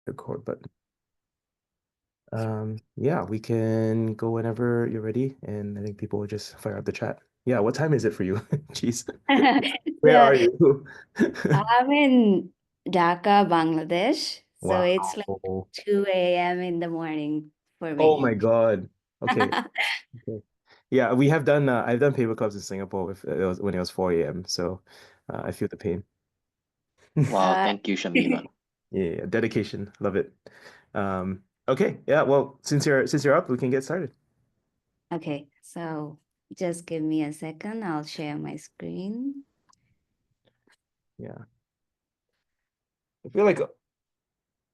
record button. Yeah, we can go whenever you're ready, and I think people will just fire up the chat. Yeah, what time is it for you? Jeez, where So are you? I'm in Dhaka, Bangladesh. So it's like Wow. 2 a.m. in the morning for Oh my me. God. Okay. Okay. Yeah, we have done I've done paper clubs in Singapore with it was when it was 4 a.m. So I feel the pain. Wow, Uh, thank you, Shamila. Yeah, dedication. Love it. Okay. Yeah, well, since you're up, we can get started. okay, so just give me a second. I'll share my screen. Yeah. I feel like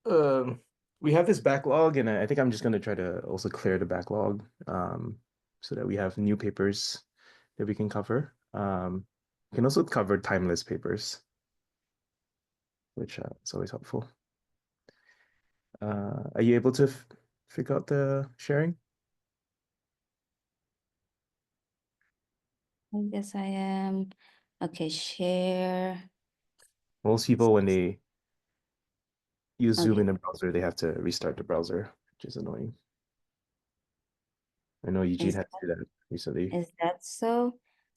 um we have this backlog, and I think I'm just gonna try to also clear the backlog so that we have new papers that we can cover. We can also cover timeless papers, which is always helpful. Are you able to f figure out the sharing? I guess I am. Okay, share. Most people, when they use Zoom Okay, in the browser, they have to restart the browser, which is annoying. I know Eugene is had to do that recently. is that so?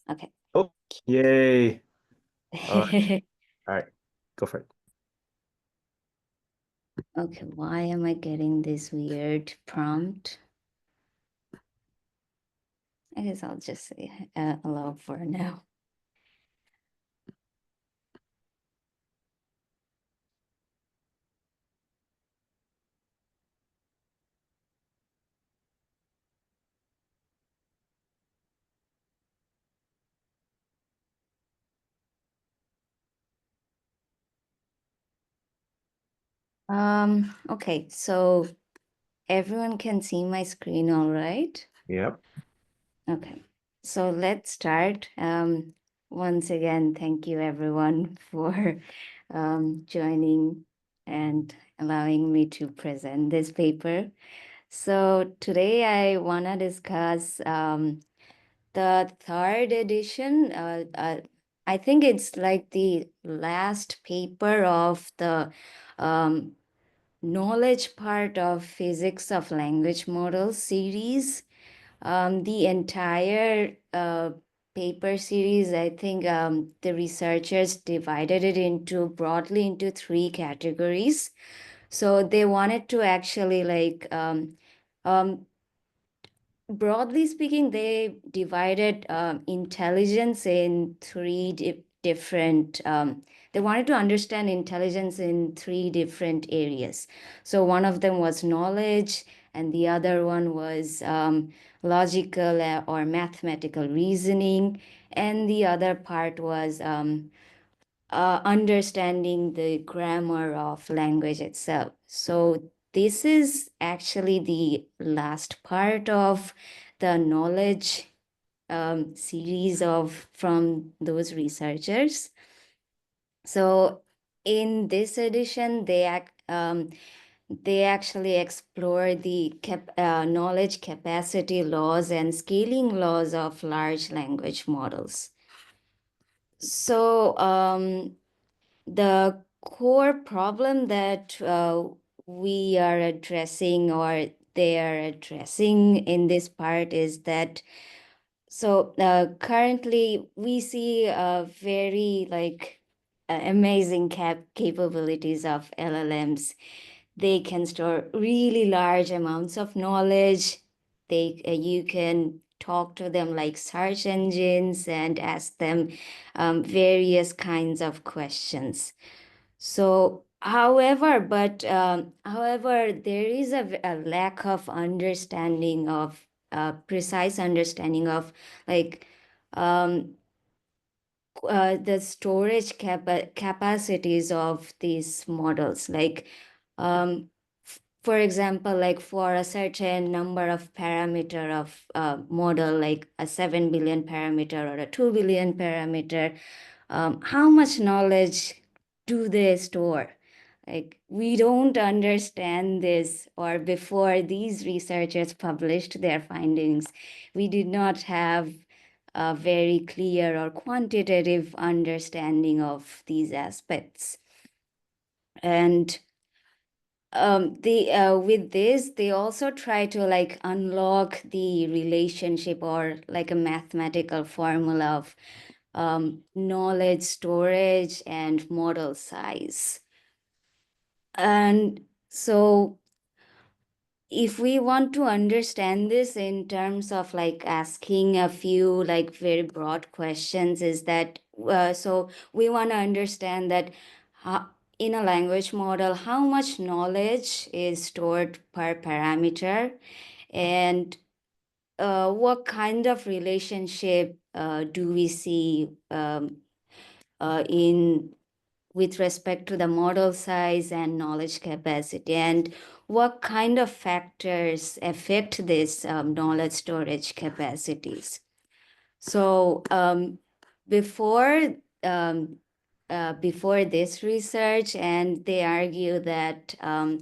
Okay. Oh, yay. All right. All right. Go for it. Okay, why am I getting this weird prompt? I guess I'll just say allow for now. Okay, so everyone can see my screen, all right? Yep. Okay, so let's start. Once again, thank you everyone for joining and allowing me to present this paper. So today I want to discuss the third edition. I think it's like the last paper of the um, knowledge part of physics of language models series. The entire paper series, I think the researchers divided it into broadly into three categories. So they wanted to actually um, broadly speaking, they divided intelligence in three different. They wanted to understand intelligence in three different areas. So one of them was knowledge, and the other one was logical or mathematical reasoning, and the other part was understanding the grammar of language itself. So this is actually the last part of the knowledge series of from those researchers. So in this edition, they actually explore the knowledge capacity laws and scaling laws of large language models. So the core problem that we are addressing or they are addressing in this part is that currently we see very amazing capabilities of LLMs. They can store really large amounts of knowledge. You can talk to them like search engines and ask them various kinds of questions. So, however, there is a lack of understanding of precise understanding of like um, the storage capacities of these models. For example, like for a certain number of parameter of model, like a 7 billion parameter or a 2 billion parameter, how much knowledge do they store? Like, we don't understand this, or before these researchers published their findings, we did not have a very clear or quantitative understanding of these aspects. And With this, they also try to like unlock the relationship or like a mathematical formula of knowledge storage and model size. And so if we want to understand this in terms of like asking a few like very broad questions, is that so we want to understand that how, in a language model, how much knowledge is stored per parameter, and what kind of relationship do we see in with respect to the model size and knowledge capacity, and what kind of factors affect this knowledge storage capacities. So before um, before this research, and they argue that uh,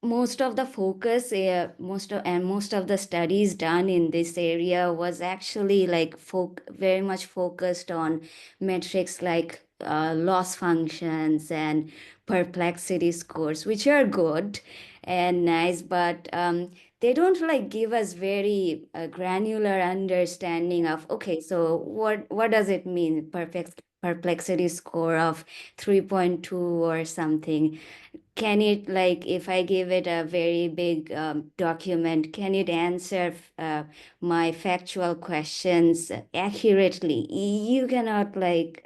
most of the focus, most of the studies done in this area was actually like very much focused on metrics like loss functions and perplexity scores, which are good and nice, but they don't like give us very granular understanding of, okay, so what does it mean, perplexity score of 3.2 or something? Can it, like, if I give it a very big document, can it answer my factual questions accurately? You cannot like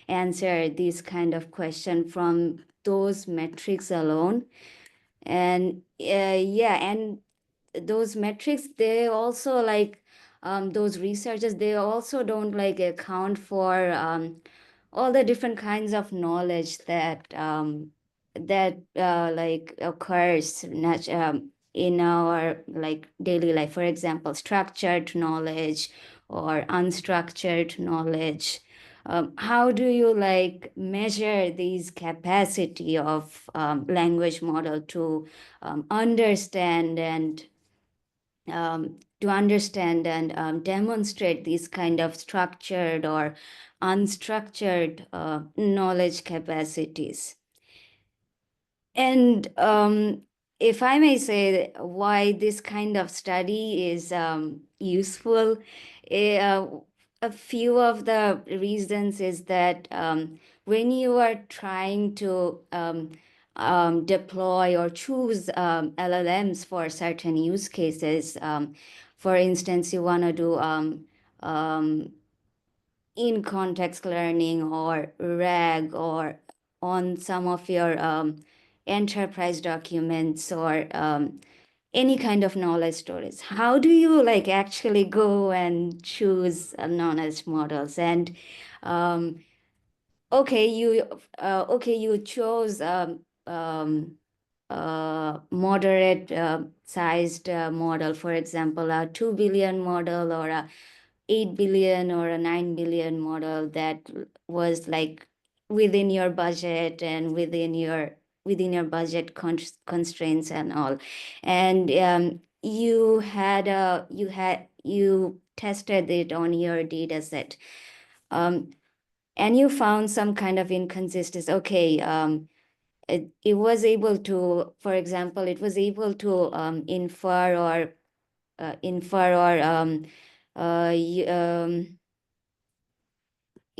answer this kind of question from those metrics alone. And yeah, and those metrics, they also like those researchers, they also don't like account for all the different kinds of knowledge that like occurs in our like daily life. For example, structured knowledge or unstructured knowledge. How do you like measure these capacity of language model to understand and demonstrate these kind of structured or unstructured knowledge capacities? And if I may say why this kind of study is useful, eh, a few of the reasons is that when you are trying to deploy or choose LLMs for certain use cases, for instance, you want to do um, in context learning or RAG or on some of your enterprise documents or any kind of knowledge storage. How do you like actually go and choose knowledge models? And um, okay, you chose moderate sized model, for example, a 2 billion model or a 8 billion or a 9 billion model that was like within your budget and within your budget constraints and all. And you tested it on your data set. And you found some kind of inconsistency. Okay, it was able to, for example, it was able to infer or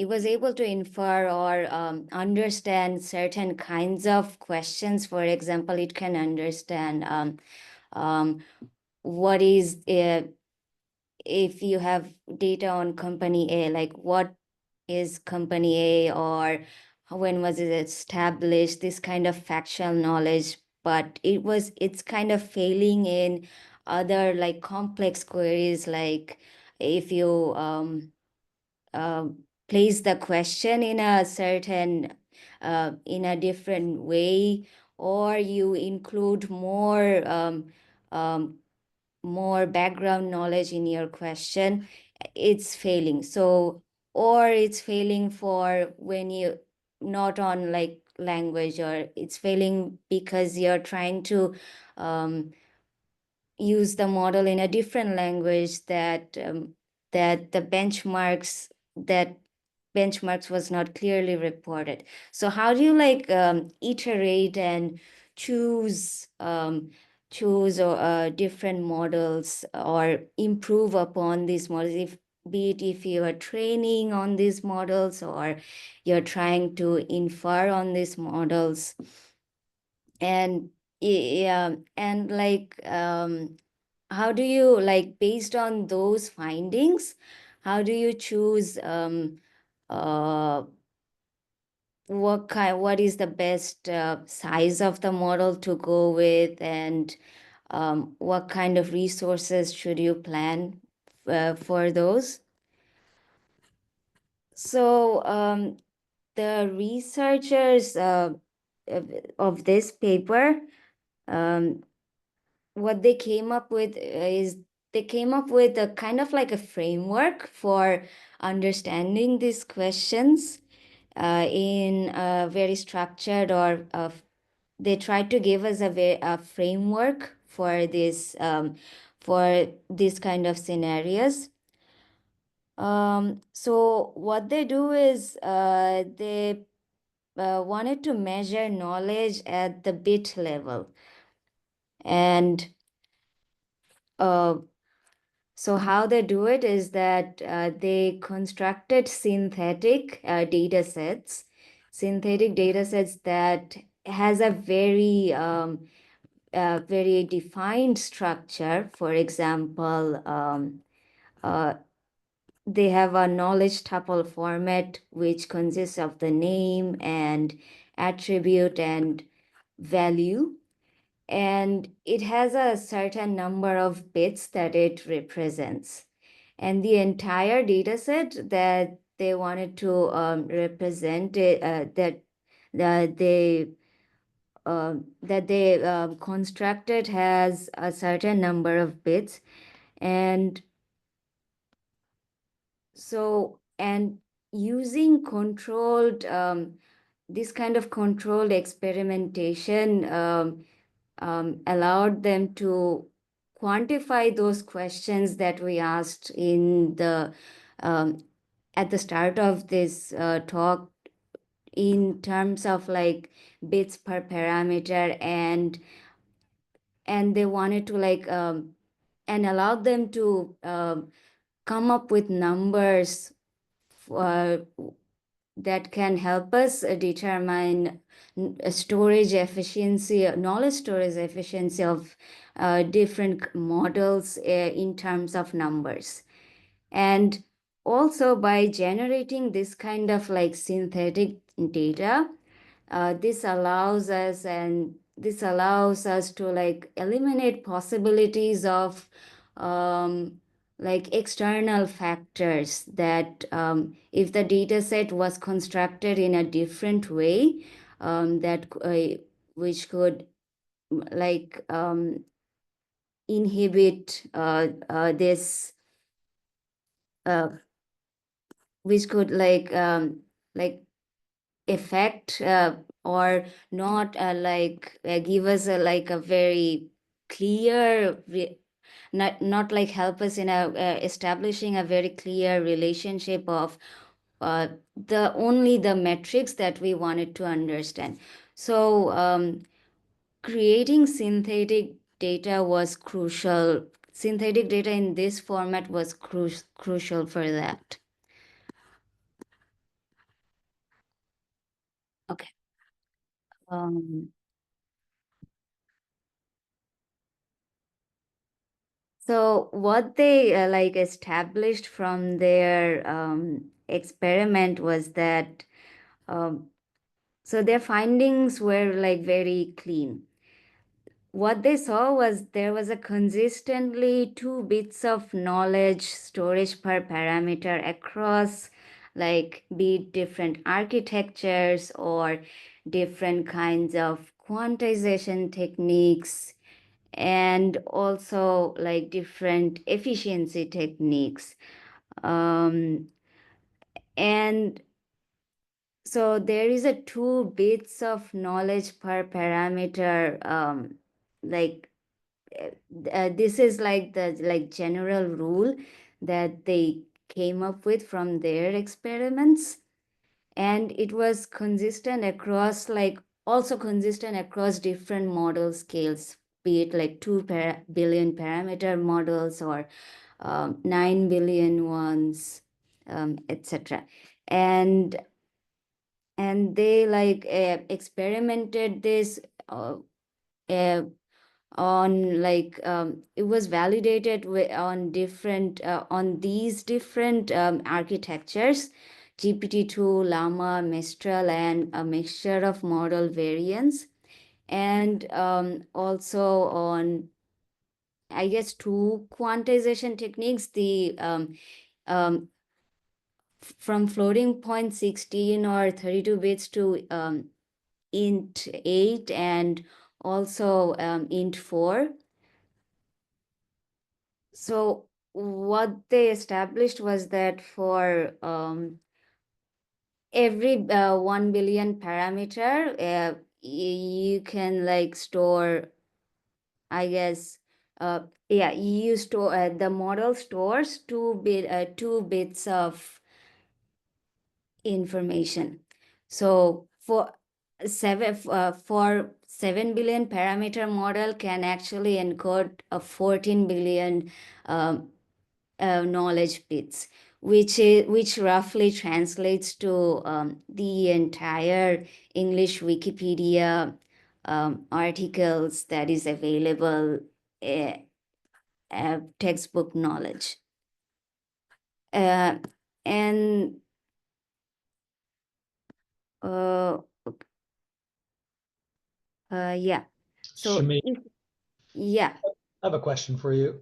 it was able to infer or understand certain kinds of questions. For example, it can understand what is if you have data on company A, like what is company A, or when was it established, this kind of factual knowledge. But it's kind of failing in other like complex queries, like if you place the question in a certain in a different way, or you include more background knowledge in your question, it's failing. So, or it's failing for when you not on like language, or it's failing because you're trying to use the model in a different language that that the benchmarks that benchmarks was not clearly reported. So how do you like iterate and choose different models or improve upon these models, if be it if you are training on these models or you're trying to infer on these models? And yeah, and like how do you like, based on those findings, how do you choose uh what is the best size of the model to go with, and what kind of resources should you plan for those? So the researchers of this paper, what they came up with is they came up with a kind of like a framework for understanding these questions in a very structured or they tried to give us a framework for this kind of scenarios. So what they do is they wanted to measure knowledge at the bit level. And so how they do it is that they constructed data sets, synthetic data sets that has a very defined structure. For example, they have a knowledge tuple format, which consists of the name and attribute and value. And it has a certain number of bits that it represents. And the entire data set that they wanted to represent it, that they constructed has a certain number of bits. And so, and using this kind of controlled experimentation allowed them to quantify those questions that we asked in the at the start of this talk, in terms of like bits per parameter, and they wanted to like and allowed them to come up with numbers uh, that can help us determine storage efficiency, knowledge storage efficiency of different models in terms of numbers. And also by generating this kind of like synthetic data, this allows us to like eliminate possibilities of like external factors that if the data set was constructed in a different way, that which could like inhibit this uh, which could like affect or not give us like a very clear not like help us in establishing a very clear relationship of the metrics that we wanted to understand. So creating synthetic data was crucial. Synthetic data in this format was crucial for that. Okay. So what they like established from their experiment was that so their findings were like very clean. What they saw was there was a consistently 2 bits of knowledge storage per parameter across like be it different architectures or different kinds of quantization techniques, and also like different efficiency techniques. And so there is a 2 bits of knowledge per parameter, like this is like the like general rule that they came up with from their experiments. And it was consistent across also consistent across different model scales, be it like 2 billion parameter models or 9 billion ones, etc. And they experimented this uh, uh, on it was validated on different on these different architectures, GPT-2, Llama, Mistral, and a mixture of model variants, and also on, I guess, two quantization techniques, the um, from floating point 16 or 32 bits to int 8 and also int 4. So what they established was that for every 1 billion parameter, you can store, I guess, yeah, you store the model stores 2 bits of information. So for 7 billion parameter model can actually encode a 14 billion um, knowledge bits, which roughly translates to the entire English Wikipedia articles that is available, uh, textbook knowledge. And uh, yeah. So Shami, yeah. I have a question for you.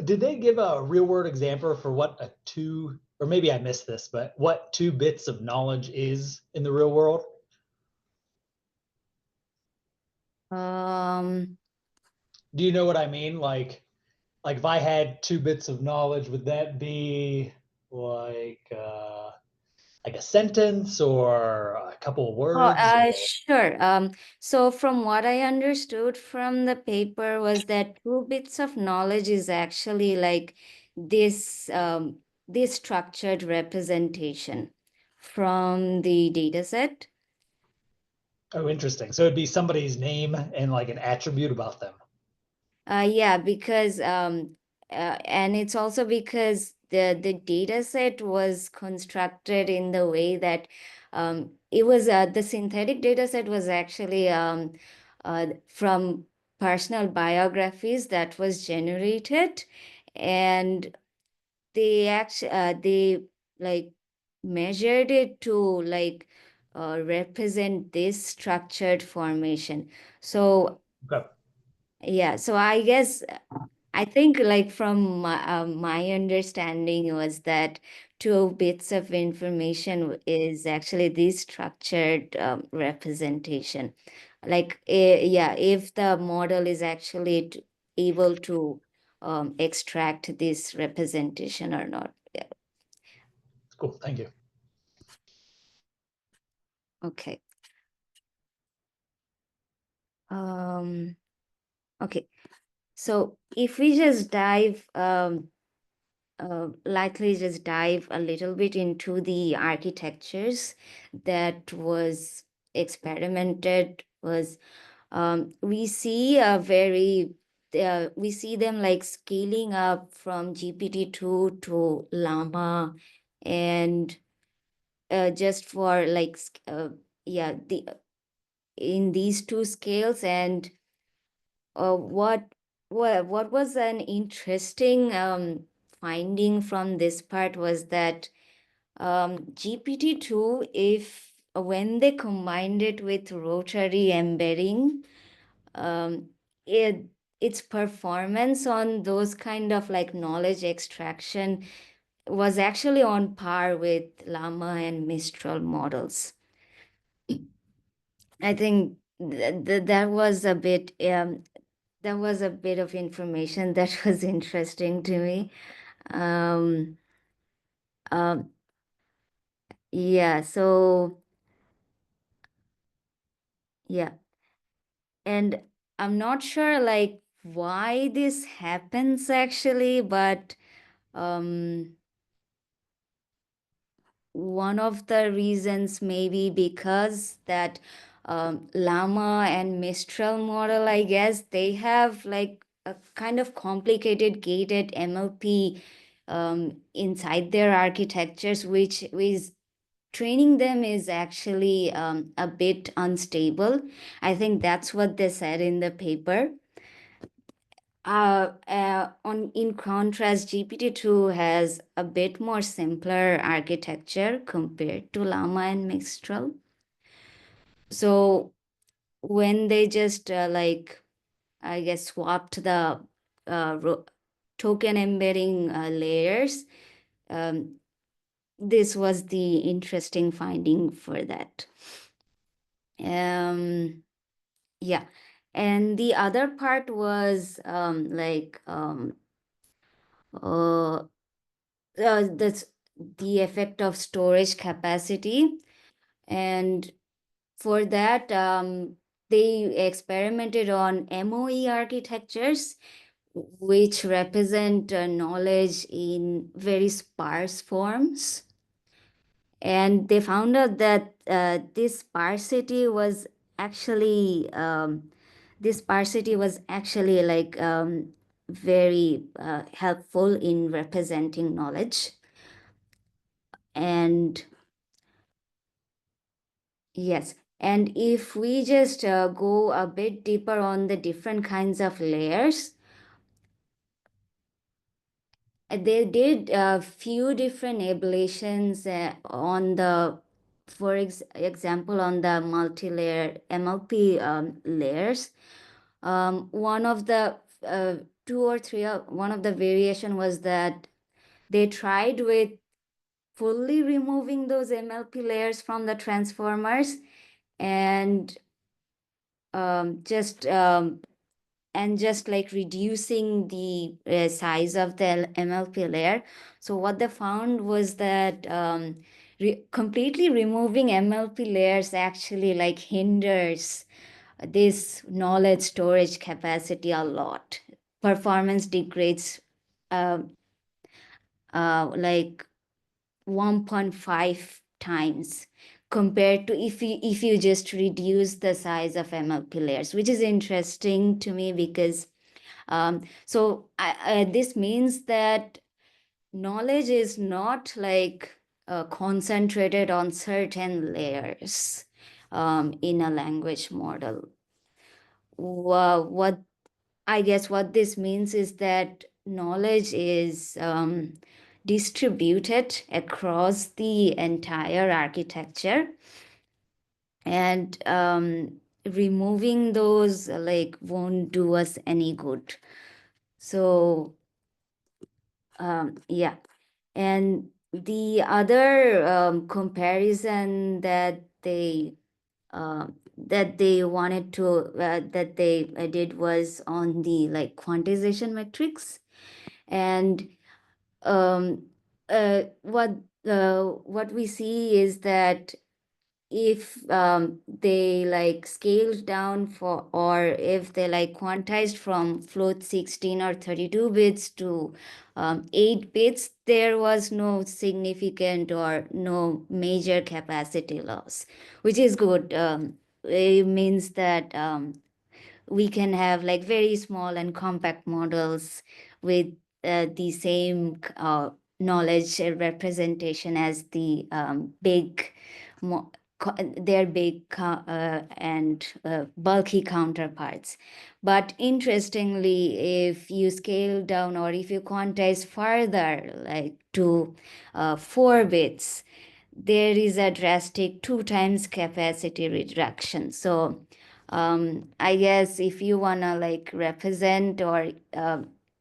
Did they give a real world example for what a two, or maybe I missed this, but what 2 bits of knowledge is in the real world? Um, Do you know what I mean? Like if I had 2 bits of knowledge, would that be like a sentence or a couple of words? Sure. So from what I understood from the paper was that 2 bits of knowledge is actually like this structured representation from the data set. Oh, interesting. So it'd be somebody's name and like an attribute about them. Yeah, because and it's also because the data set was constructed in the way that it was the synthetic data set was actually from personal biographies that was generated, and they measured it to represent this structured formation. So Okay. yeah, so I think from my understanding was that 2 bits of information is actually this structured representation. Yeah, if the model is actually able to extract this representation or not. Yeah. Cool. Thank you. Okay. Okay. So if we just likely just dive a little bit into the architectures that was experimented was we see we see them scaling up from GPT-2 to Llama, and just for yeah, in these two scales. And what was an interesting finding from this part was that GPT-2, if when they combined it with rotary embedding, um, it its performance on those kind of knowledge extraction was actually on par with Llama and Mistral models. I think that was a bit of information that was interesting to me. Um, um, yeah, so yeah. And I'm not sure why this happens actually, but um, one of the reasons may be because that Llama and Mistral model, I guess, they have like a kind of complicated gated MLP inside their architectures, which is training them is actually a bit unstable. I think that's what they said in the paper. In contrast, GPT-2 has a bit more simpler architecture compared to Llama and Mistral. So when they just I guess swapped the token embedding layers, this was the interesting finding for that. Yeah. And the other part was that's the effect of storage capacity. And for that, they experimented on MOE architectures, which represent knowledge in very sparse forms. And they found out that this sparsity was actually like very helpful in representing knowledge. And yes, and if we just go a bit deeper on the different kinds of layers, they did a few different ablations on the, for example, on the multi-layer MLP layers. One of the one of the variation was that they tried with fully removing those MLP layers from the transformers and just like reducing the size of the MLP layer. So what they found was that completely removing MLP layers actually like hinders this knowledge storage capacity a lot. Performance degrades like 1.5 times compared to if you just reduce the size of MLP layers, which is interesting to me because so this means that knowledge is not like concentrated on certain layers in a language model. What I guess what this means is that knowledge is distributed across the entire architecture, and removing those like won't do us any good. So yeah, and the other comparison that they wanted to that they did was on the like quantization metrics. And what we see is that if they like scaled down for, or if they like quantized from float 16 or 32 bits to 8 bits, there was no significant or no major capacity loss, which is good. It means that we can have like very small and compact models with the same knowledge representation as the big their big and bulky counterparts. But interestingly, if you scale down or if you quantize further, like to 4 bits, there is a drastic 2 times capacity reduction. So I guess if you wanna like represent or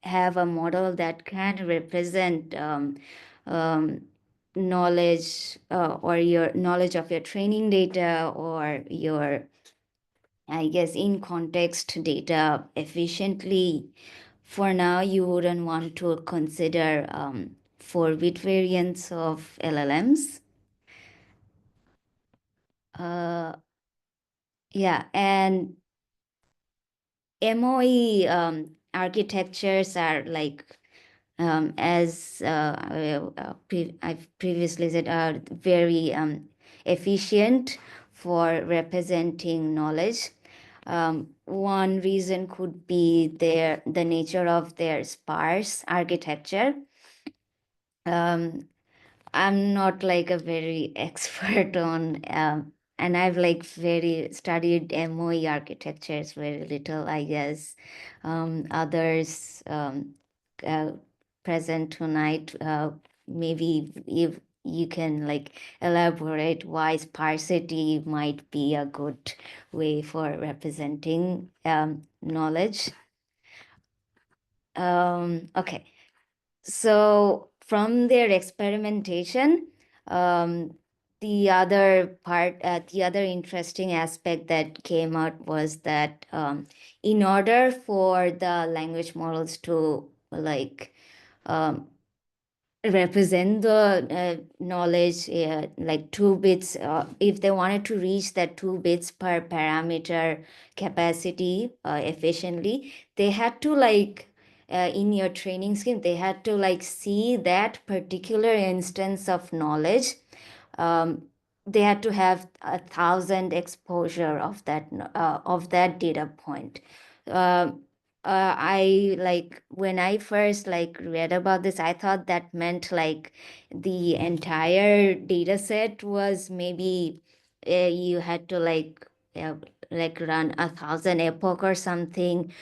have a model that can represent knowledge or your knowledge of your training data or your, I guess, in context data efficiently, for now you wouldn't want to consider 4-bit variants of LLMs. Yeah, and MOE architectures are like as I've previously said, are very efficient for representing knowledge. One reason could be the nature of their sparse architecture. I'm not like a very expert on, and I've like very studied MOE architectures very little, I guess. Others uh, present tonight, maybe if you can like elaborate why sparsity might be a good way for representing knowledge. Okay. So from their experimentation, the other interesting aspect that came out was that in order for the language models to like um, represent the knowledge like 2 bits, if they wanted to reach that 2 bits per parameter capacity efficiently, they had to like in your training scheme, they had to like see that particular instance of knowledge. They had to have 1,000 exposure of that data point. I like when I first like read about this, I thought that meant like the entire data set was maybe you had to like run 1,000 epoch or something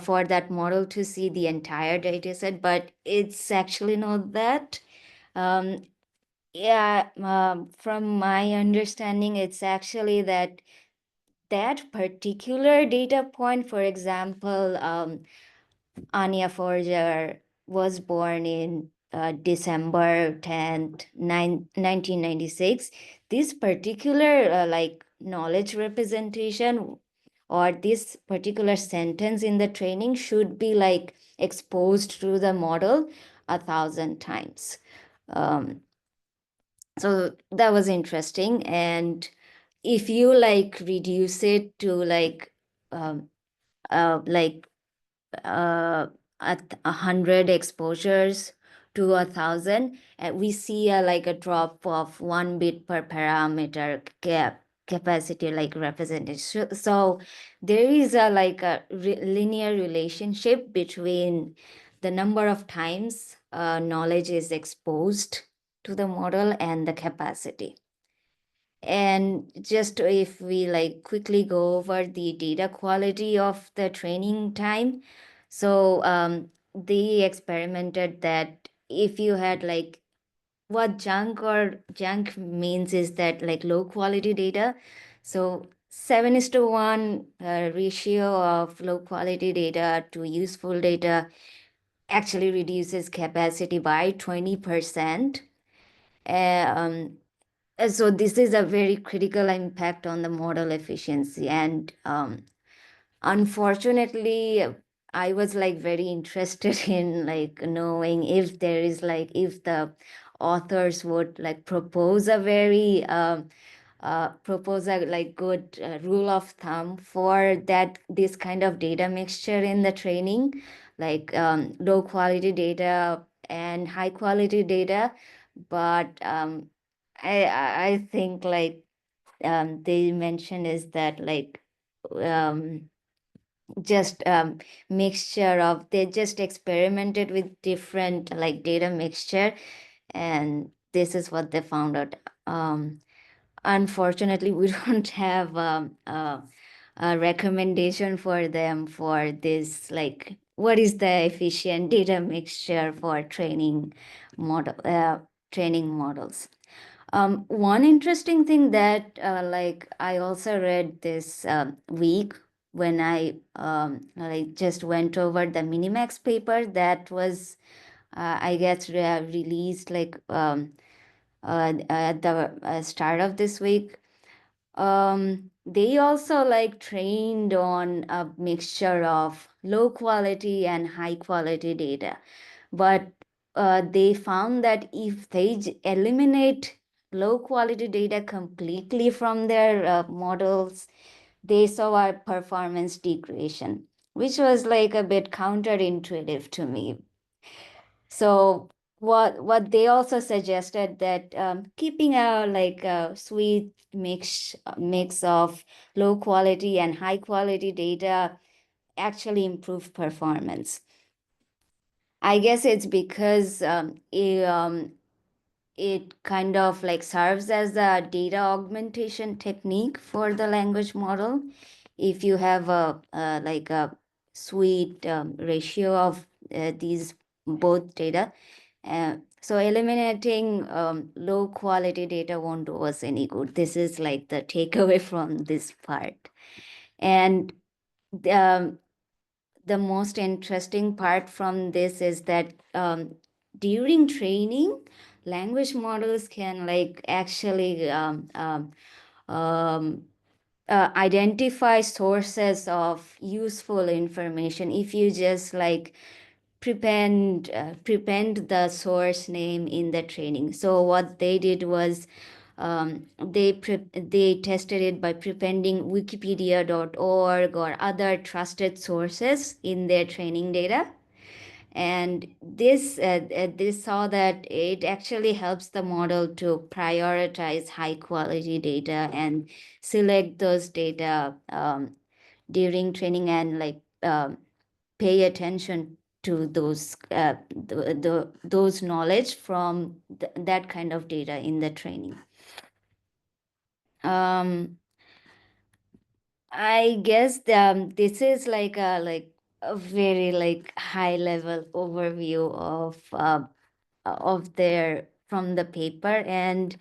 for that model to see the entire data set, but it's actually not that. Yeah, from my understanding, it's actually that particular data point, for example, Anya Forger was born in December 10th, 1996. This particular like knowledge representation or this particular sentence in the training should be like exposed to the model 1,000 times. So that was interesting. And if you like reduce it to like like at 100 exposures to 1,000, we see like a drop of 1 bit per parameter capacity like representation. So there is a like a linear relationship between the number of times knowledge is exposed to the model and the capacity. And just if we like quickly go over the data quality of the training time. So they experimented that if you had like what junk means is that like low quality data. So 7:1 ratio of low quality data to useful data actually reduces capacity by 20%. So this is a very critical impact on the model efficiency. And unfortunately, I was like very interested in like knowing if there is like if the authors would like propose a very like good rule of thumb for that this kind of data mixture in the training, like low quality data and high quality data. But I think like they mentioned is that like just mixture of they just experimented with different like data mixture, and this is what they found out. Unfortunately, we don't have a recommendation for them for this like what is the efficient data mixture for training models. One interesting thing that like I also read this week when I just went over the Minimax paper that was I guess released like at the start of this week. They also like trained on a mixture of low quality and high quality data, but they found that if they eliminate low quality data completely from their models, they saw a performance degradation, which was like a bit counterintuitive to me. So what they also suggested that keeping a like a sweet mix of low quality and high quality data actually improve performance. I guess it's because it kind of like serves as a data augmentation technique for the language model. If you have like a sweet ratio of these both data, so eliminating low quality data won't do us any good. This is like the takeaway from this part. And um, the most interesting part from this is that during training, language models can like actually identify sources of useful information if you just like prepend the source name in the training. So what they did was they tested it by prepending wikipedia.org or other trusted sources in their training data. And they saw that it actually helps the model to prioritize high quality data and select those data during training and like pay attention to those those knowledge from that kind of data in the training. I guess this is like a very like high level overview of their from the paper, and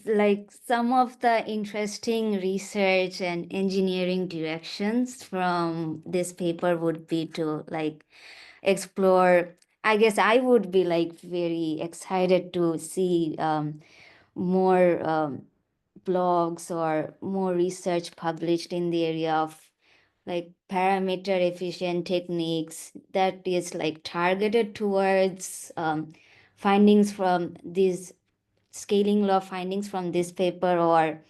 like some of the interesting research and engineering directions from this paper would be to like explore. I guess I would be like very excited to see more blogs or more research published in the area of like parameter efficient techniques that is like targeted towards findings from these scaling law findings from this paper, or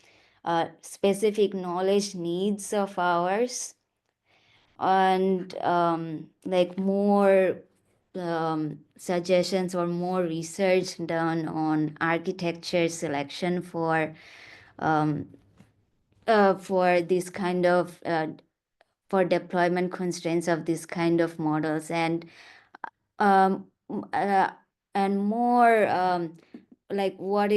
specific knowledge needs of ours, and like more suggestions or more research done on architecture selection for this kind of for deployment constraints of this kind of models, and um, uh, more like what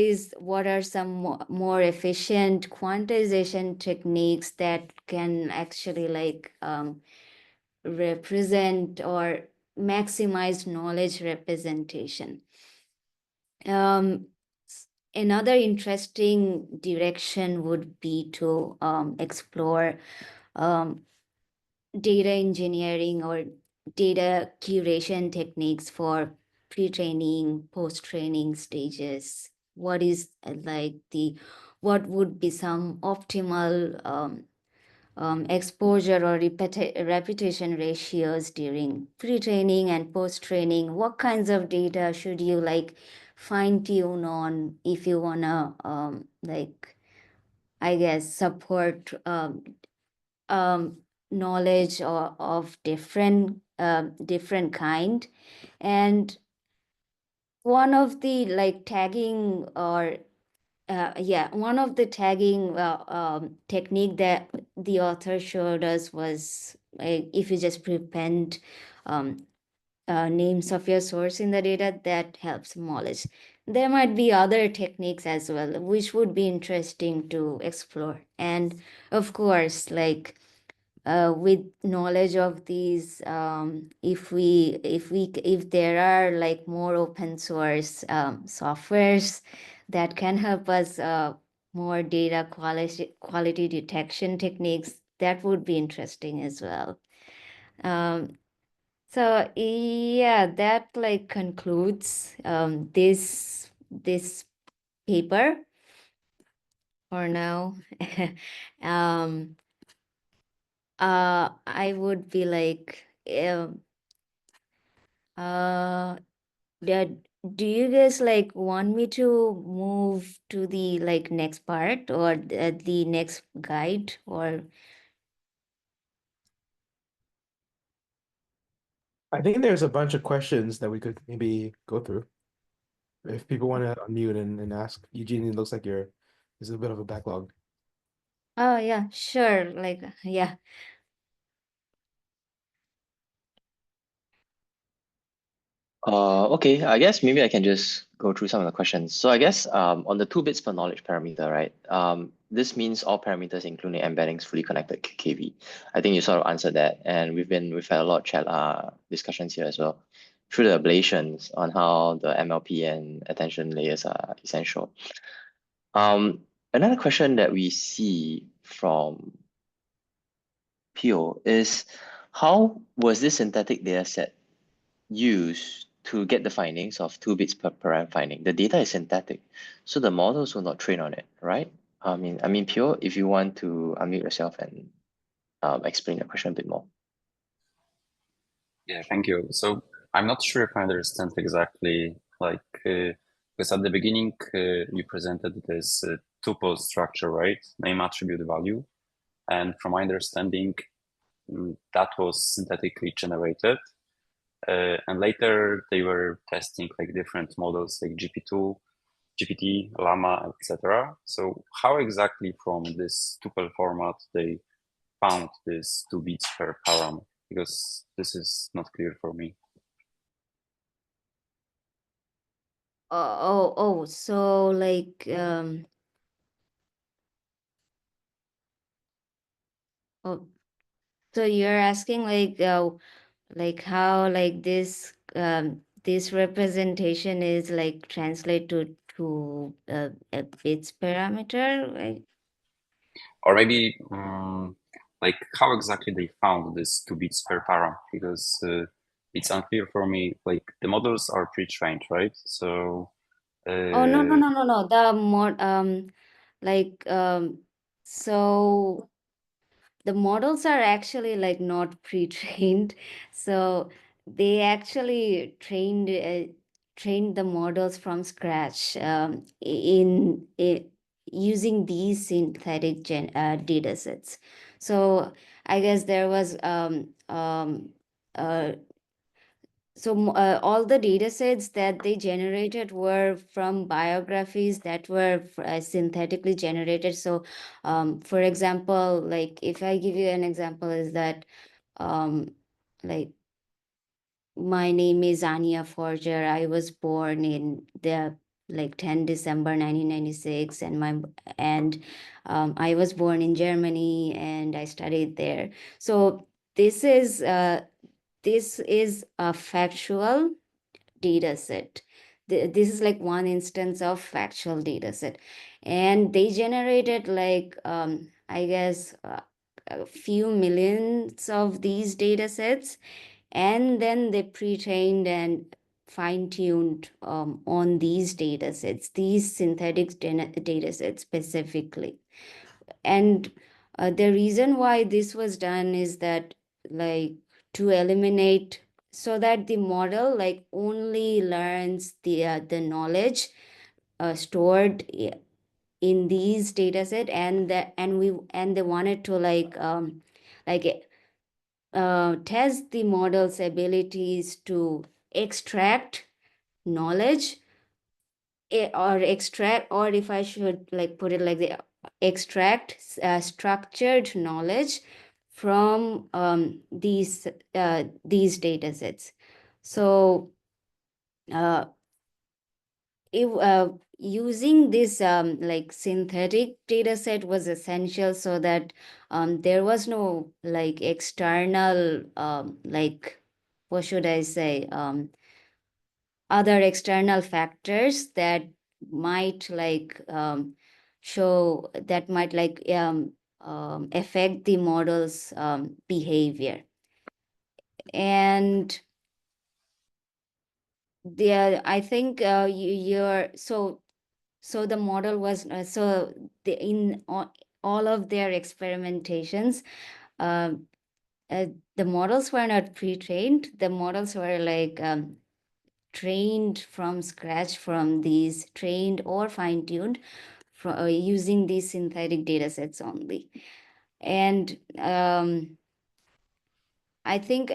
are some more efficient quantization techniques that can actually like represent or maximize knowledge representation. Another interesting direction would be to explore data engineering or data curation techniques for pre-training, post-training stages. What is what would be some optimal exposure or repetition ratios during pre-training and post-training? What kinds of data should you like fine tune on if you wanna like, I guess, support knowledge of different kind. And one of the like tagging or one of the tagging technique that the author showed us was if you just prepend names of your source in the data, that helps knowledge. There might be other techniques as well, which would be interesting to explore. And of course, like with knowledge of these, if there are like more open source softwares that can help us more data quality detection techniques, that would be interesting as well. So yeah, that like concludes this paper for now. I would be like, that, do you guys like want me to move to the like next part or the next guide, or I think there's a bunch of questions that we could maybe go through. If people want to unmute and ask, Eugene, it looks like there's a bit of a backlog. Oh yeah, sure. Like yeah. Okay, I guess maybe I can just go through some of the questions. So I guess on the 2 bits per knowledge parameter, right? This means all parameters, including embeddings, fully connected KV. I think you sort of answered that, and we've had a lot of chat discussions here as well through the ablations on how the MLP and attention layers are essential. Another question that we see from Pio is how was this synthetic data set used to get the findings of 2 bits per param finding? The data is synthetic, so the models will not train on it, right? I mean, Pio, if you want to unmute yourself and explain the question a bit more. Yeah, thank you. So I'm not sure if I understand exactly, like, because at the beginning you presented this tuple structure, right? Name, attribute, value. And from my understanding, that was synthetically generated. And later they were testing like different models like GP2, GPT, Llama, etc. So how exactly from this tuple format they found this 2 bits per param? Because this is not clear for me. So like oh, so you're asking like how like this representation is like translated to a bits parameter, right? Or maybe like how exactly they found this 2 bits per param? Because it's unclear for me. Like the models are pre-trained, right? So Oh no. The mod like so the models are actually like not pre-trained, so they actually trained the models from scratch in using these synthetic data sets. So I guess there was uh, all the data sets that they generated were from biographies that were synthetically generated. So, for example, like if I give you an example, is that like my name is Anya Forger. I was born in the like 10 December 1996, and I was born in Germany and I studied there. So this is a factual data set. This is like one instance of factual data set, and they generated like I guess a few millions of these data sets, and then they pre-trained and fine-tuned on these data sets, these synthetic data sets specifically. And the reason why this was done is that like to eliminate, so that the model like only learns the knowledge stored in these data set, and they wanted to like test the model's abilities to extract knowledge, or if I should like put it like the extract structured knowledge from these data sets. So if using this like synthetic data set was essential, so that there was no like external like what should I say other external factors that might like show that might like affect the model's behavior. And I think you're so the model was in all of their experimentations, the models were not pre-trained. The models were like trained from scratch, from these trained or fine-tuned using these synthetic data sets only. And I think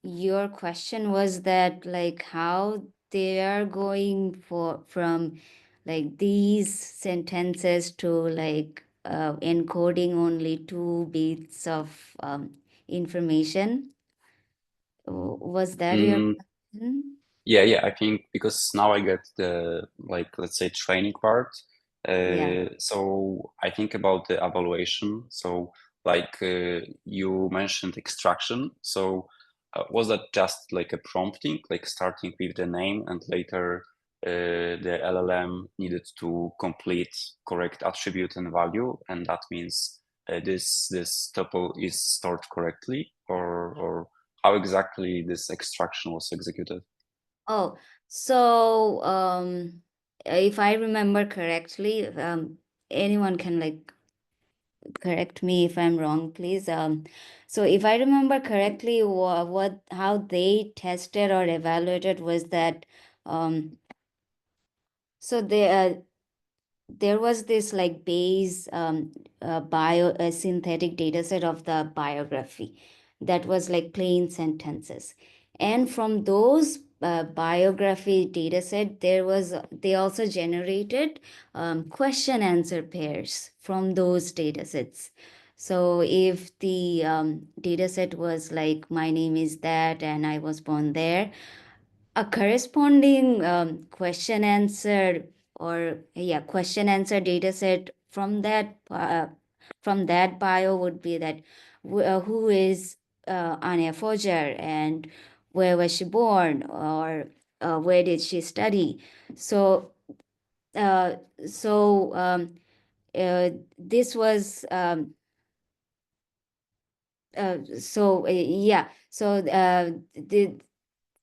your question was that like how they are going from like these sentences to like encoding only 2 bits of information. Was that your Mm, question? yeah, I think because now I get the, like, let's say training part. Yeah. So I think about the evaluation. So like you mentioned extraction. So was that just like a prompting, like starting with the name and later the LLM needed to complete correct attribute and value, and that means this tuple is stored correctly, or how exactly this extraction was executed? Oh, so if I remember correctly, anyone can like correct me if I'm wrong, please. So if I remember correctly, how they tested or evaluated was that so there was this like base synthetic data set of the biography that was like plain sentences, and from those biography data set they also generated question answer pairs from those data sets. So if the data set was like my name is that and I was born there, a corresponding question answer question answer data set from that bio would be that who is Anya Foger and where was she born, or where did she study. So uh, so this was yeah, so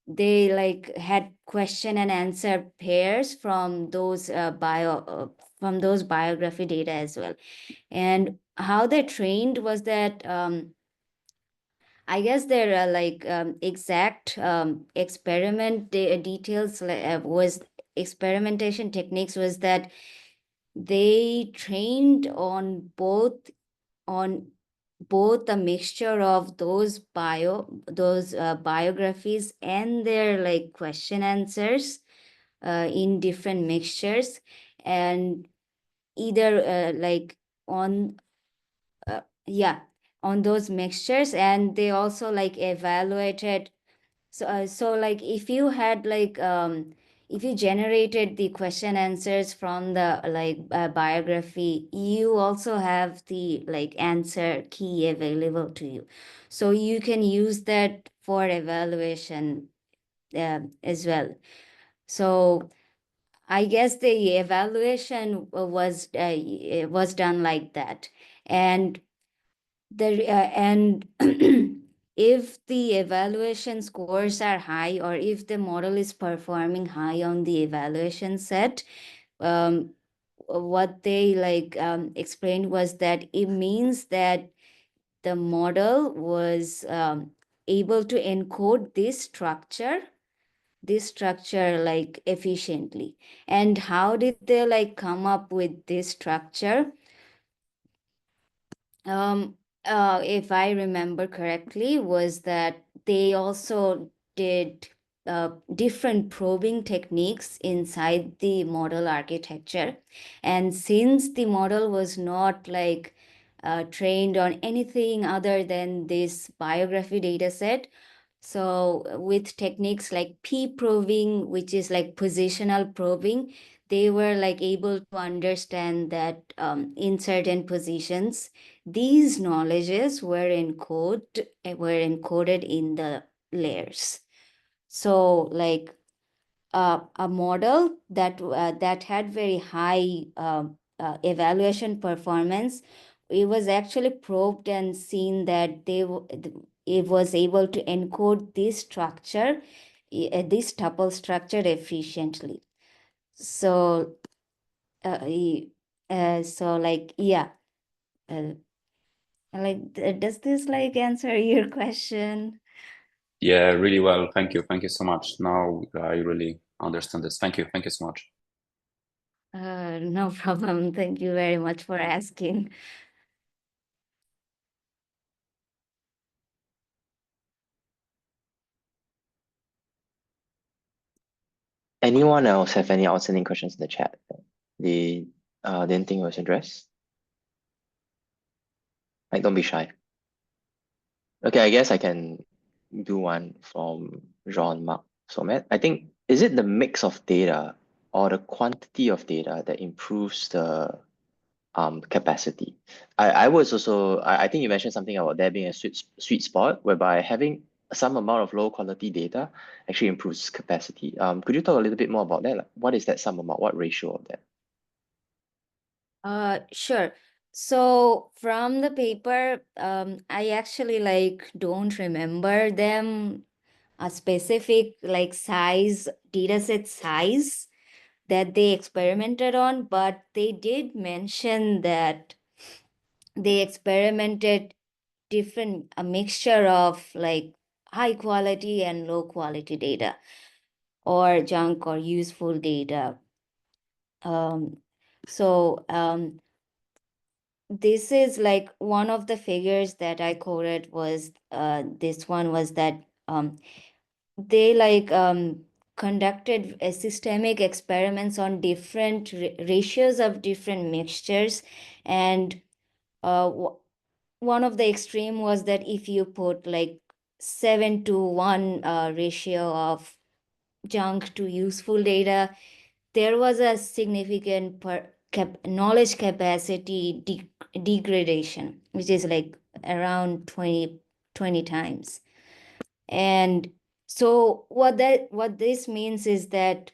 they like had question and answer pairs from those from those biography data as well. And how they trained was that I guess their like exact experiment details was experimentation techniques was that they trained on both a mixture of those biographies and their like question answers in different mixtures, and either like on yeah, on those mixtures, and they also like evaluated. So like if you had like if you generated the question answers from the like biography, you also have the like answer key available to you, so you can use that for evaluation as well. So I guess the evaluation was done like that. And and if the evaluation scores are high, or if the model is performing high on the evaluation set, what they like explained was that it means that the model was able to encode this structure like efficiently. And how did they like come up with this structure? If I remember correctly, was that they also did different probing techniques inside the model architecture. And since the model was not like trained on anything other than this biography data set, so with techniques like p-probing, which is like positional probing, they were like able to understand that in certain positions, these knowledges were encoded in the layers. So like a model that had very high evaluation performance, it was actually probed and seen that it was able to encode this structure, this tuple structure efficiently. So so like yeah, like does this like answer your question? Yeah, really well. Thank you. Thank you so much. Now I really understand this. Thank you. Thank you so much. No problem. Thank you very much for asking. Anyone else have any outstanding questions in the chat that they didn't think was addressed? Like, don't be shy. Okay, I guess I can do one from Jean-Marc Somet. I think, is it the mix of data or the quantity of data that improves the capacity? I was also, I think you mentioned something about there being a sweet spot whereby having some amount of low quality data actually improves capacity. Could you talk a little bit more about that? Like, what is that some amount? What ratio of that? Sure. So from the paper, I actually like don't remember them a specific like size, dataset size that they experimented on, but they did mention that they experimented a mixture of like high quality and low quality data or junk or useful data. So this is like one of the figures that I quoted was this one was that they like conducted a systemic experiments on different ratios of different mixtures, and one of the extreme was that if you put like 7:1 ratio of junk to useful data, there was a significant knowledge capacity degradation, which is like around 20 times. And so what this means is that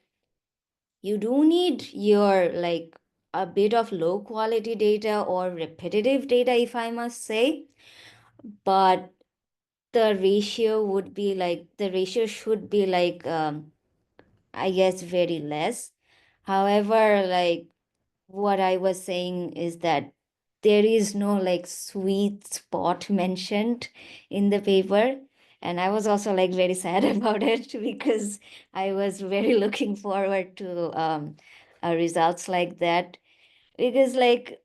you do need your like a bit of low quality data or repetitive data, if I must say, but the ratio should be like I guess very less. However, like what I was saying is that there is no like sweet spot mentioned in the paper. And I was also like very sad about it because I was very looking forward to results like that. Because like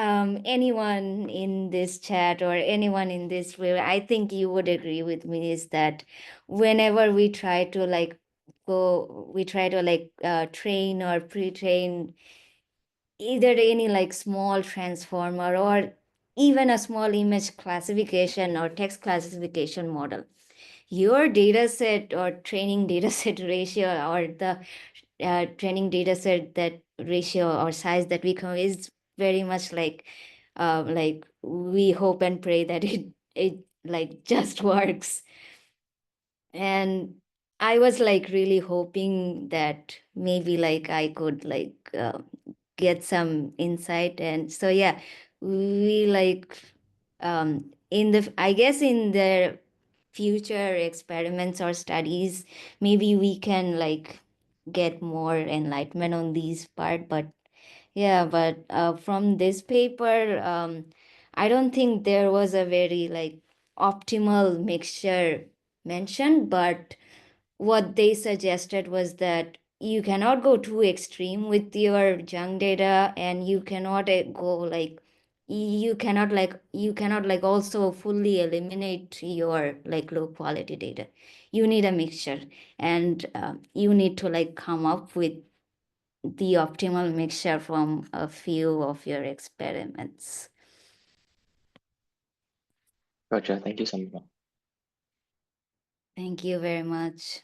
anyone in this chat or anyone in this way, I think you would agree with me, is that whenever we try to like train or pre-train either any like small transformer or even a small image classification or text classification model, your data set or training data set ratio or the training data set that ratio or size that we come is very much like we hope and pray that it like just works. And I was like really hoping that maybe like I could like get some insight. And so yeah, we like in the I guess in the future experiments or studies, maybe we can like get more enlightenment on these part. But yeah, but from this paper, I don't think there was a very like optimal mixture mentioned, but what they suggested was that you cannot go too extreme with your junk data, and you cannot go like you cannot like also fully eliminate your like low quality data. You need a mixture, and you need to like come up with the optimal mixture from a few of your experiments. Roger, thank you, Samira. Thank you very much.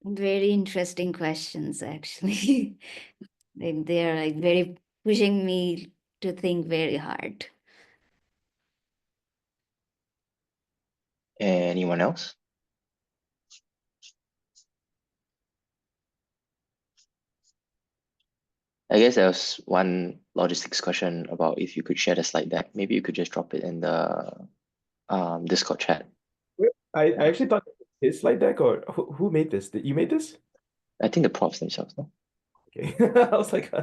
Very interesting questions, actually. They're like very pushing me to think very hard. Anyone else? I guess there was one logistics question about if you could share the slide deck. Maybe you could just drop it in the Discord chat. I actually thought his slide deck, or who made this? Did you made this? I think the profs themselves, no? Okay. I was like,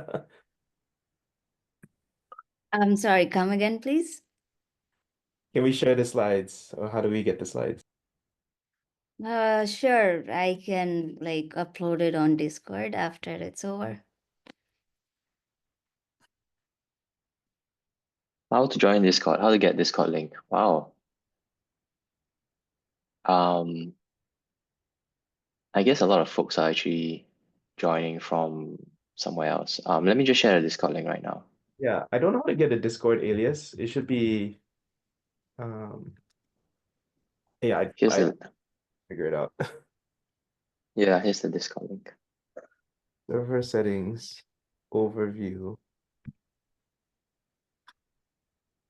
I'm sorry, come again, please. can we share the slides, or how do we get the slides? Sure, I can like upload it on Discord after it's over. How to join Discord? How to get Discord link? Wow. I guess a lot of folks are actually joining from somewhere else. Let me just share the Discord link right now. Yeah, I don't know how to get a Discord alias. It should be yeah, Here's I the figure it out. yeah, here's the Discord link. Server settings, overview.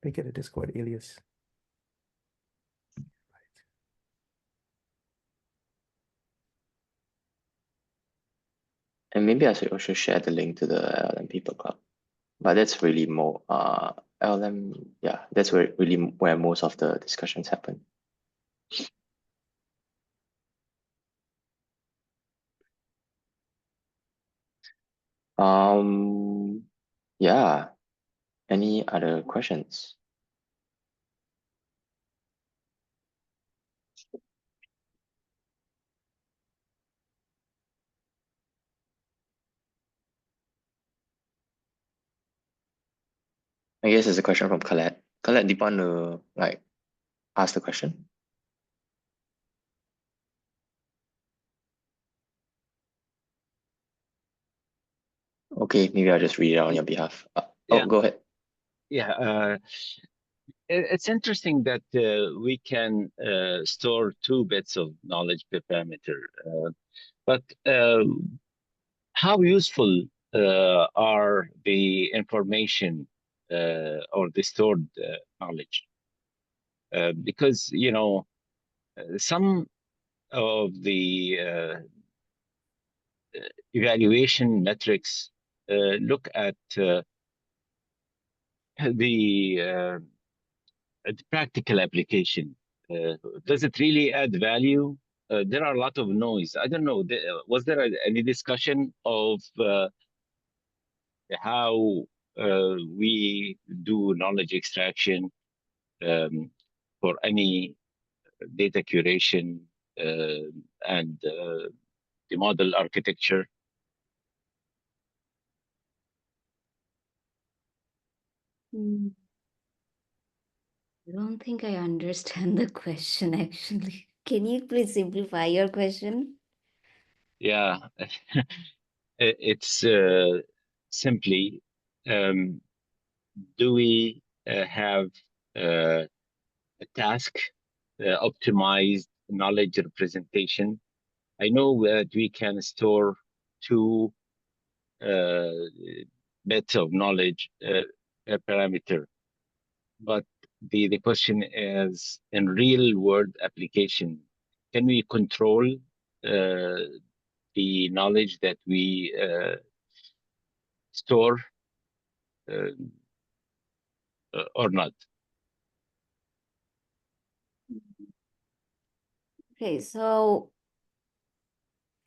Make it a Discord alias. And maybe I should also share the link to the LLM People Club. But that's really more LLM, yeah, that's where really where most of the discussions happen. Yeah. Any other questions? I guess there's a question from Colette. Colette, do you want to like ask the question? Okay, maybe I'll just read it out on your behalf. Yeah. Go ahead. Yeah, it's interesting that we can store 2 bits of knowledge per parameter, but how useful are the information or the stored knowledge? Because, you know, some of the evaluation metrics look at the practical application. Does it really add value? There are a lot of noise. I don't know. Was there any discussion of how we do knowledge extraction for any data curation and the model architecture? I don't think I understand the question actually. Can you please simplify your question? Yeah, it's simply, do we have a task optimized knowledge representation? I know that we can store 2 bits of knowledge per parameter, but the question is, in real world application, can we control the knowledge that we store or not? Okay, so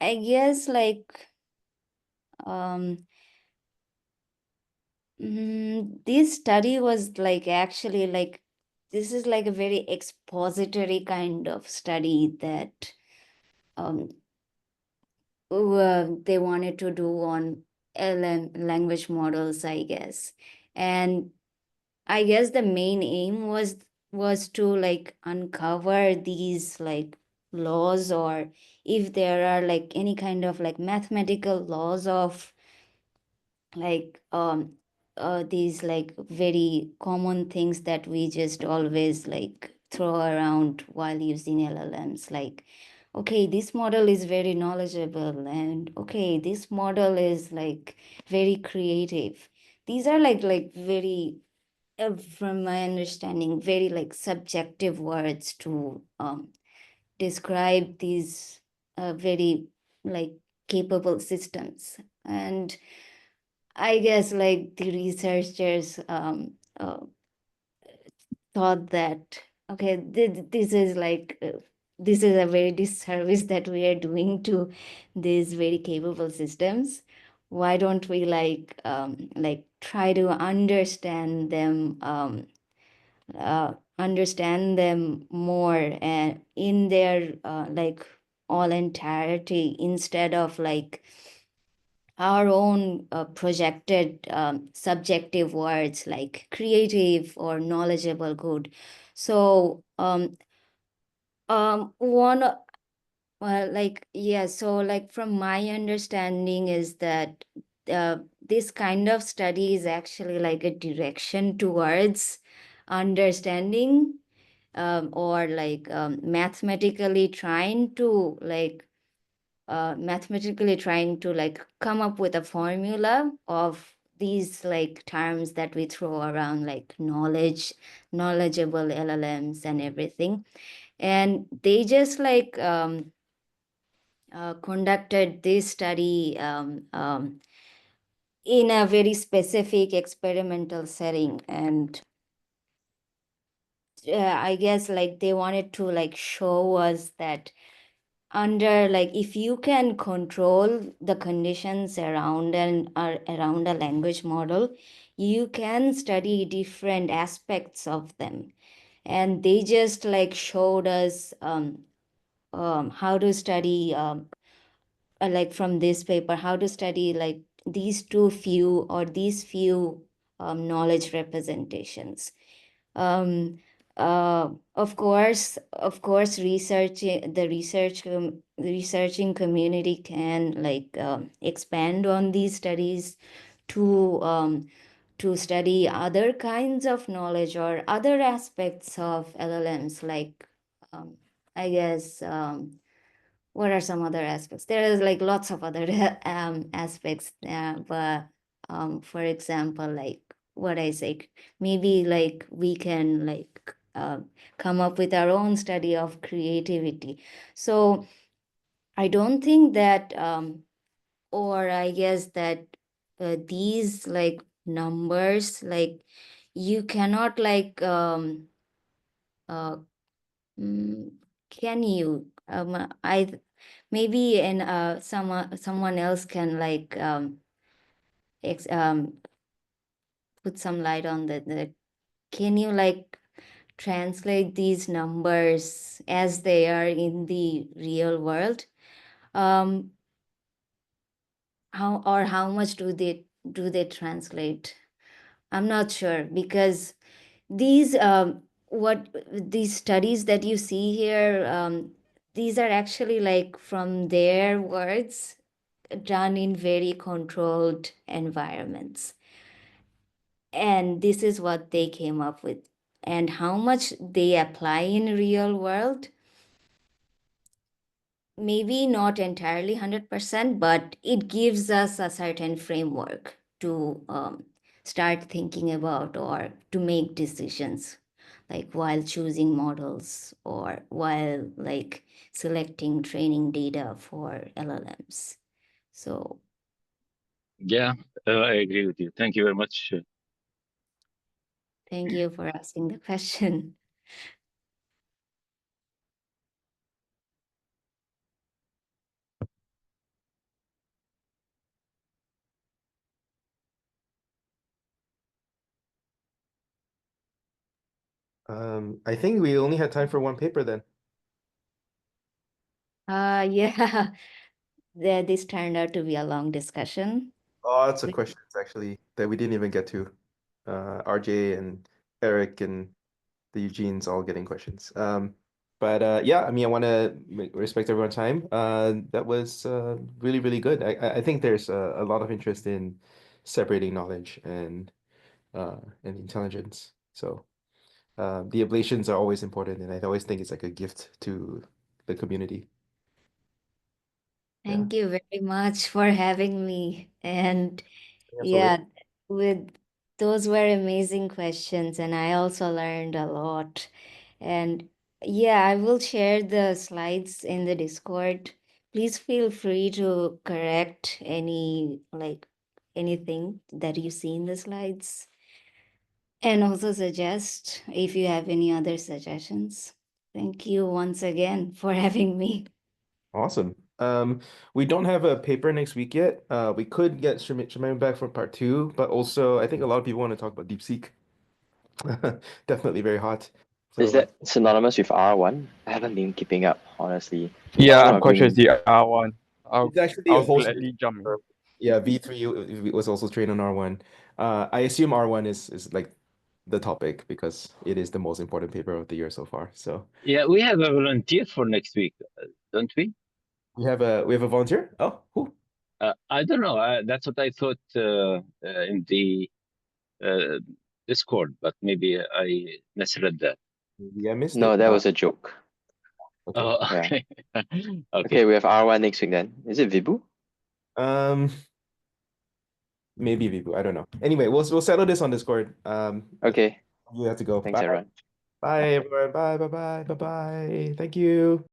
I guess like this study was like actually like this is like a very expository kind of study that they wanted to do on LM language models, I guess. And I guess the main aim was to like uncover these like laws, or if there are like any kind of like mathematical laws of like these like very common things that we just always like throw around while using LLMs, like okay, this model is very knowledgeable, and okay, this model is like very creative. These are like very from my understanding very like subjective words to describe these very like capable systems. And I guess like the researchers thought that okay, this is like this is a very disservice that we are doing to these very capable systems. Why don't we like try to understand them more and in their like all entirety, instead of like our own projected subjective words like creative or knowledgeable, good. So one well, like, yeah, so like from my understanding is that this kind of study is actually like a direction towards understanding, or like mathematically trying to come up with a formula of these like terms that we throw around, like knowledgeable LLMs and everything. And they just conducted this study in a very specific experimental setting. And I guess like they wanted to like show us that under like if you can control the conditions around around a language model, you can study different aspects of them. And they just like showed us how to study like from this paper, how to study like these few knowledge representations. Of course, the researching community can like expand on these studies to study other kinds of knowledge or other aspects of LLMs, like I guess what are some other aspects? There is like lots of other aspects, but for example, like what I say, maybe like we can like come up with our own study of creativity. So I don't think that, or I guess that these like numbers, like you cannot like uh, mm, can you I maybe and someone else can like put some light on the can you like translate these numbers as they are in the real world? How much do they translate? I'm not sure, because these what these studies that you see here, these are actually like from their words, done in very controlled environments. And this is what they came up with. And how much they apply in real world, maybe not entirely 100%, but it gives us a certain framework to start thinking about or to make decisions, like while choosing models or while like selecting training data for LLMs. So Yeah, I agree with you. Thank you very much. thank you for asking the question. I think we only had time for one paper then. Yeah, this turned out to be a long discussion. Lots of But- questions actually that we didn't even get to. RJ and Eric and the Eugenes all getting questions. But yeah, I mean, I want to respect everyone's time. That was really, really good. I think there's a lot of interest in separating knowledge and intelligence. So the ablations are always important, and I always think it's like a gift to the community. Thank you very much for having me. And Absolutely. yeah, with those were amazing questions, and I also learned a lot. And yeah, I will share the slides in the Discord. Please feel free to correct anything that you see in the slides. And also suggest if you have any other suggestions. Thank you once again for having me. Awesome. We don't have a paper next week yet. We could get Shemaine back for part 2, but also I think a lot of people want to talk about DeepSeek. Definitely very hot. Is So that synonymous with R1? I haven't been keeping up, honestly. Yeah, So I'm I've quite sure been it's the R1. it's actually a I'll whole gladly jump in. Yeah, V3 was also trained on R1. I assume R1 is like the topic because it is the most important paper of the year so far. So Yeah, we have a volunteer for next week, don't we? we have a volunteer. Oh, who? I don't know. That's what I thought in the uh, Discord, but maybe I misread that. Maybe I missed No, it. that was a joke. Okay. Oh, Yeah. okay. Okay, Okay. we have R1 next week then. Is it Vibhu? Um, maybe Vibu. I don't know. Anyway, we'll settle this on Discord. Okay, You have to go. thanks Bye. everyone. Bye, everyone. Bye. Bye. Bye. Bye. Bye. Thank you.